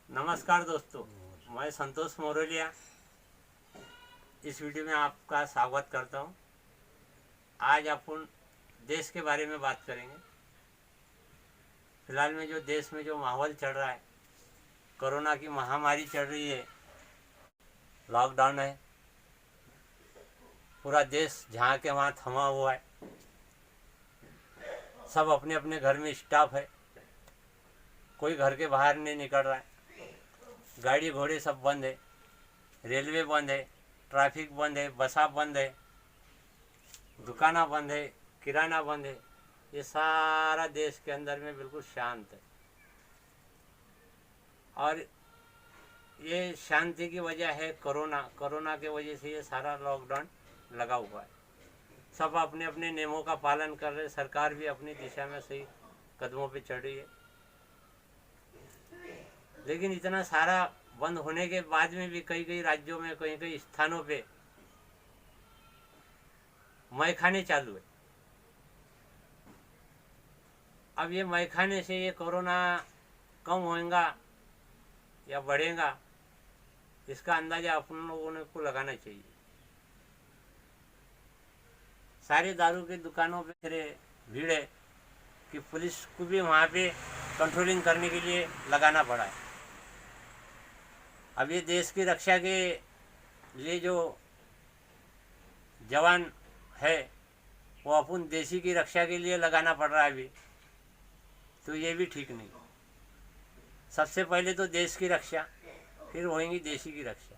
नमस्कार दोस्तों, मैं संतोष मोरलिया इस वीडियो में आपका स्वागत करता हूं। आज अपन देश के बारे में बात करेंगे। फिलहाल में जो देश में जो माहौल चल रहा है, कोरोना की महामारी चल रही है, लॉकडाउन है, पूरा देश जहाँ के वहाँ थमा हुआ है। सब अपने अपने घर में स्टाफ है, कोई घर के बाहर नहीं निकल रहा है। गाड़ी घोड़े सब बंद है, रेलवे बंद है, ट्रैफिक बंद है, बसा बंद है, दुकाना बंद है, किराना बंद है। ये सारा देश के अंदर में बिल्कुल शांत है। और ये शांति की वजह है कोरोना के वजह से ये सारा लॉकडाउन लगा हुआ है। सब अपने अपने नियमों का पालन कर रहे, सरकार भी अपनी दिशा में सही कदमों पे चढ़ रही है। लेकिन इतना सारा बंद होने के बाद में भी कई कई राज्यों में कई कई स्थानों पे मैखाने चालू है। अब ये मैखाने से ये कोरोना कम होएगा या बढ़ेगा, इसका अंदाजा अपन लोगों को लगाना चाहिए। सारे दारू की दुकानों पे भीड़ है कि पुलिस को भी वहाँ पे कंट्रोलिंग करने के लिए लगाना पड़ा है। अब ये देश की रक्षा के लिए जो जवान है वो अपन देशी की रक्षा के लिए लगाना पड़ रहा है अभी, तो ये भी ठीक नहीं। सबसे पहले तो देश की रक्षा, फिर होएंगी देशी की रक्षा।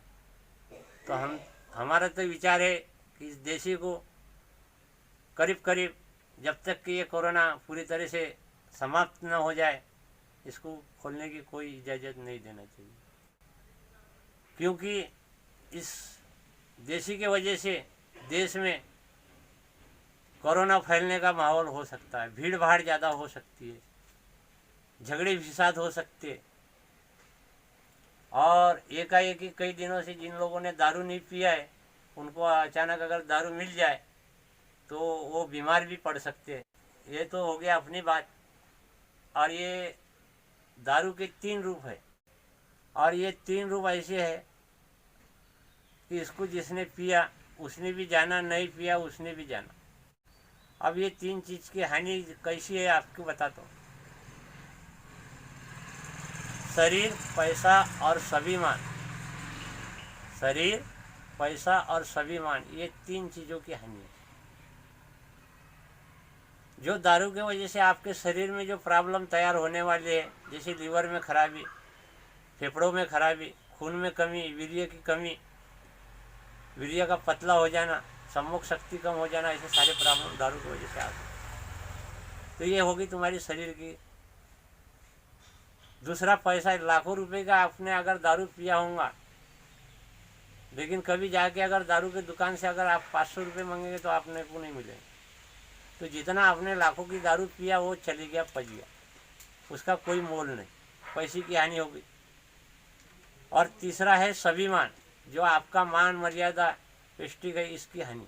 तो हमारा तो विचार है कि इस देशी को करीब करीब जब तक कि ये कोरोना पूरी तरह से समाप्त न हो जाए, इसको खोलने की कोई इजाज़त नहीं देना चाहिए। क्योंकि इस देशी के वजह से देश में कोरोना फैलने का माहौल हो सकता है, भीड़ भाड़ ज़्यादा हो सकती है, झगड़े फिसाद हो सकते हैं। और एकाएक ही कई दिनों से जिन लोगों ने दारू नहीं पिया है, उनको अचानक अगर दारू मिल जाए तो वो बीमार भी पड़ सकते हैं। ये तो हो गया अपनी बात। और ये दारू के 3 रूप है, और ये 3 रूप ऐसे है कि इसको जिसने पिया उसने भी जाना, नहीं पिया उसने भी जाना। अब ये 3 चीज़ की हानि कैसी है आपको बताता हूँ। शरीर, पैसा और स्वाभिमान। शरीर, पैसा और स्वाभिमान, ये 3 चीज़ों की हानि है। जो दारू की वजह से आपके शरीर में जो प्रॉब्लम तैयार होने वाले हैं, जैसे लीवर में खराबी, फेफड़ों में खराबी, खून में कमी, वीर्य की कमी, वीर्य का पतला हो जाना, सम्मुख शक्ति कम हो जाना, ऐसे सारे प्रॉब्लम दारू की वजह से आते। तो ये होगी तुम्हारी शरीर की। दूसरा, पैसा। लाखों रुपए का आपने अगर दारू पिया होगा, लेकिन कभी जाके अगर दारू की दुकान से अगर आप 500 रुपये मांगेंगे तो आपने को नहीं मिलेंगे। तो जितना आपने लाखों की दारू पिया वो चली गया, पच गया, उसका कोई मोल नहीं, पैसे की हानि होगी। और तीसरा है स्वाभिमान, जो आपका मान मर्यादा प्रेस्टीज है, इसकी हानि।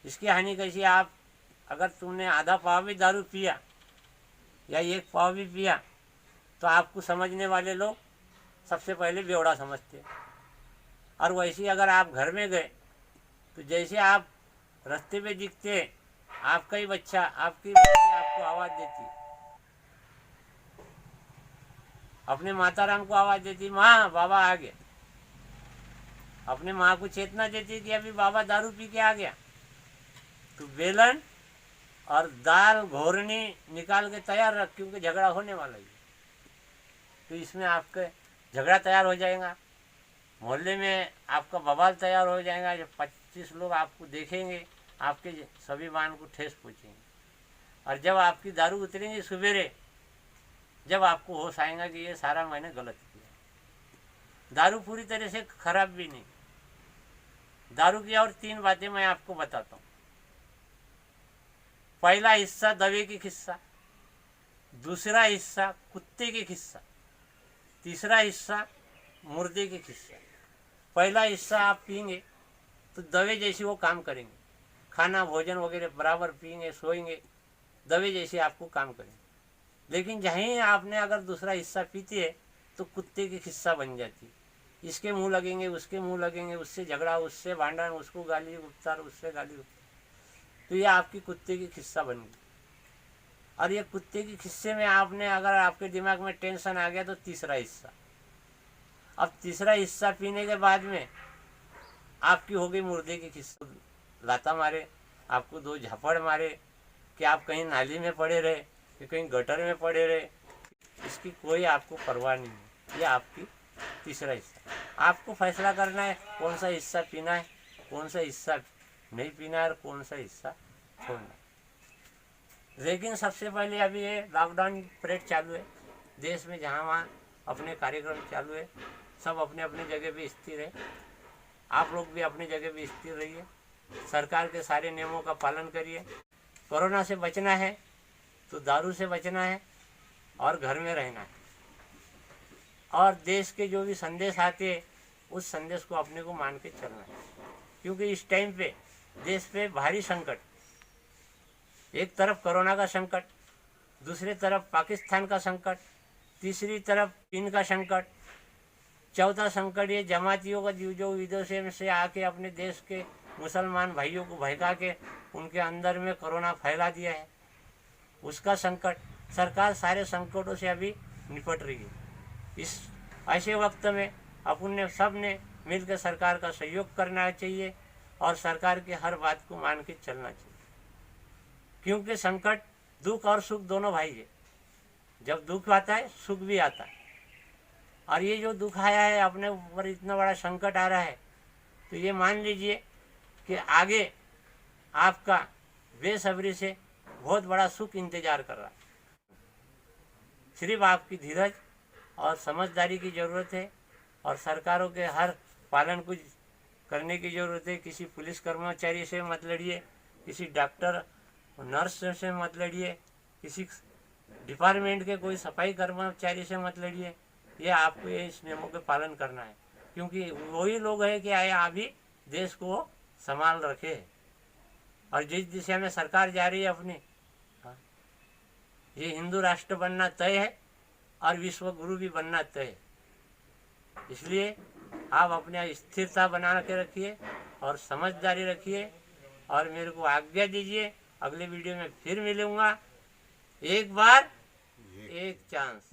इसकी हानि कैसी? आप अगर तुमने आधा पाव भी दारू पिया या 1 पाव भी पिया तो आपको समझने वाले लोग सबसे पहले बेवड़ा समझते हैं। और वैसे अगर आप घर में गए तो जैसे आप रास्ते पे दिखते, आपका ही बच्चा, आपकी बच्ची आपको आवाज़ देती, अपने माता राम को आवाज़ देती, माँ बाबा आ गया। अपने माँ को चेतना देती कि अभी बाबा दारू पी के आ गया, तो बेलन और दाल घोरनी निकाल के तैयार रख, क्योंकि झगड़ा होने वाला है। तो इसमें आपके झगड़ा तैयार हो जाएगा, मोहल्ले में आपका बवाल तैयार हो जाएगा। जब 25 लोग आपको देखेंगे, आपके स्वाभिमान को ठेस पहुँचेंगे। और जब आपकी दारू उतरेंगी सवेरे, जब आपको होश आएगा कि ये सारा मैंने गलत किया। दारू पूरी तरह से खराब भी नहीं। दारू की और 3 बातें मैं आपको बताता हूँ। पहला हिस्सा दवे की खिस्सा, दूसरा हिस्सा कुत्ते की खिस्सा, तीसरा हिस्सा मुर्दे की खिस्सा। पहला हिस्सा आप पिएंगे तो दवे जैसी वो काम करेंगे, खाना भोजन वगैरह बराबर पिएंगे, सोएंगे, दवे जैसे आपको काम करेंगे। लेकिन जहीं आपने अगर दूसरा हिस्सा पीती है तो कुत्ते की खिस्सा बन जाती। इसके मुंह लगेंगे, उसके मुंह लगेंगे, उससे झगड़ा, उससे भांडन, उसको गाली उपचार, उससे गाली उपचार, तो ये आपकी कुत्ते की खिस्सा बन गई। और ये कुत्ते की खिस्से में आपने अगर आपके दिमाग में टेंशन आ गया तो तीसरा हिस्सा, अब तीसरा हिस्सा पीने के बाद में आपकी हो गई मुर्दे की खिस्सा। लाता मारे, आपको 2 झापड़ मारे, कि आप कहीं नाली में पड़े रहे, कि कहीं गटर में पड़े रहे, इसकी कोई आपको परवाह नहीं है। ये आपकी तीसरा हिस्सा। आपको फैसला करना है कौन सा हिस्सा पीना है, कौन सा हिस्सा नहीं पीना है और कौन सा हिस्सा छोड़ना है। लेकिन सबसे पहले अभी ये लॉकडाउन पीरियड चालू है देश में, जहाँ वहाँ अपने कार्यक्रम चालू है, सब अपने अपनी जगह पे स्थिर है। आप लोग भी अपनी जगह पे स्थिर रहिए, सरकार के सारे नियमों का पालन करिए। कोरोना से बचना है तो दारू से बचना है और घर में रहना है, और देश के जो भी संदेश आते हैं उस संदेश को अपने को मान के चलना है। क्योंकि इस टाइम पे देश पे भारी संकट, एक तरफ कोरोना का संकट, दूसरी तरफ पाकिस्तान का संकट, तीसरी तरफ चीन का संकट, चौथा संकट ये जमातियों का जो विदेशों से आके अपने देश के मुसलमान भाइयों को भड़का के उनके अंदर में कोरोना फैला दिया है, उसका संकट। सरकार सारे संकटों से अभी निपट रही है। इस ऐसे वक्त में अपन ने सब ने मिलकर सरकार का सहयोग करना चाहिए और सरकार की हर बात को मान के चलना चाहिए। क्योंकि संकट, दुख और सुख दोनों भाई है। जब दुख आता है सुख भी आता है, और ये जो दुख आया है अपने ऊपर, इतना बड़ा संकट आ रहा है, तो ये मान लीजिए कि आगे आपका बेसब्री से बहुत बड़ा सुख इंतजार कर रहा है। सिर्फ आपकी धीरज और समझदारी की ज़रूरत है, और सरकारों के हर पालन कुछ करने की ज़रूरत है। किसी पुलिस कर्मचारी से मत लड़िए, किसी डॉक्टर नर्स से मत लड़िए, किसी डिपार्टमेंट के कोई सफाई कर्मचारी से मत लड़िए। ये आपको ये इस नियमों के पालन करना है, क्योंकि वही लोग हैं कि आए अभी देश को संभाल रखे है। और जिस दिशा में सरकार जा रही है अपनी, ये हिंदू राष्ट्र बनना तय है और विश्व गुरु भी बनना तय है। इसलिए आप अपने स्थिरता बना के रखिए और समझदारी रखिए, और मेरे को आज्ञा दीजिए। अगले वीडियो में फिर मिलूंगा। एक बार एक चांस।